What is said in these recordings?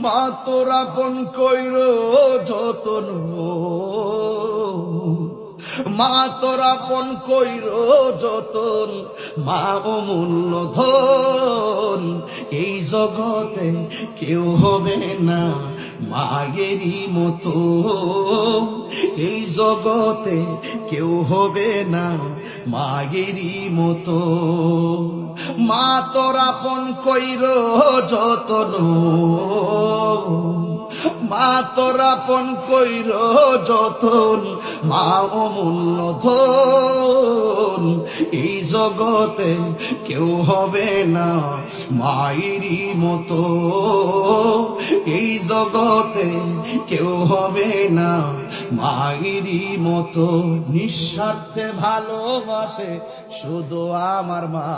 মা তোর আপন কইর যতন, মা তোর আপন কইর যতন, মা অমূল্য ধন। এই জগতে কেউ হবে না মায়েরই মতো, এই জগতে কেউ হবে না মায়েরই মতো। মা তোর আপন কইর যতন, মা তোর আপন কইর যতন, মা অমূল্য ধন। এই জগতে কেউ হবে না মায়েরই মতো, এই জগতে কেউ হবে না মায়েরই মতো। নিঃস্বার্থে ভালোবাসে শুধু আমার মা,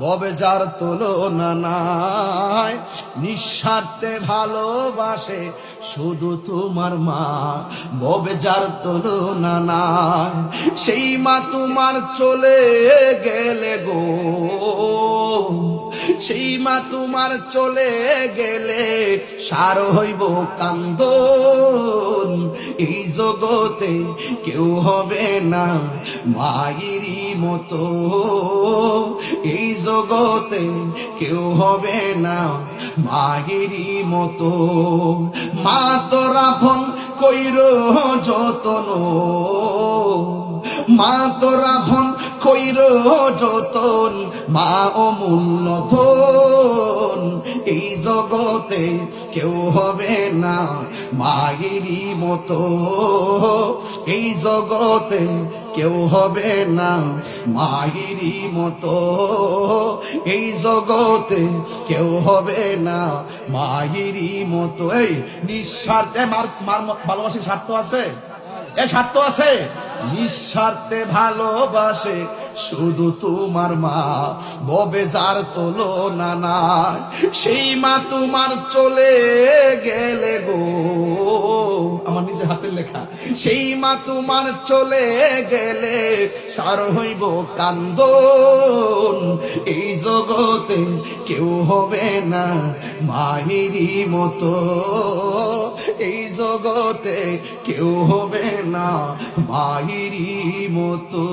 ববে যার তুলনা নাই। নিঃস্বার্থে ভালোবাসে শুধু তোমার মা, ববে যার তুলনা নাই। সেই মা তোমার চলে গেলে গো, সেই মা তোমার চলে গেলে সার হইব কান্দন। এই জগতে কেউ হবে না মায়েরই মতো, এই জগতে কেউ হবে না মায়েরই মতো। মা তোর আপন কইর যতন, মা তোর আপন কইর যতন, মা অমূল্য ধন। এই জগতে কেউ হবে না মায়েরই মতো, এই জগতে কেউ হবে না মায়েরই মতো, এই জগতে কেউ হবে না মায়েরই মতো। এই নিঃস্বার্থে মার ভালোবাসার স্বার্থ আছে, এ স্বার্থ আছে। নিঃস্বার্থে ভালোবাসে শুধু তোমার মা, ববে যার তুলনা নাই। সেই মা তোমার চলে গেলে গো, আমার নিজের হাতের লেখা, সেই মা তোমার চলে গেলে সার হইব কান্দন। এই জগতে কেউ হবে না মায়েরই মতো, এই জগতে কেউ হবে না মায়েরই মতো।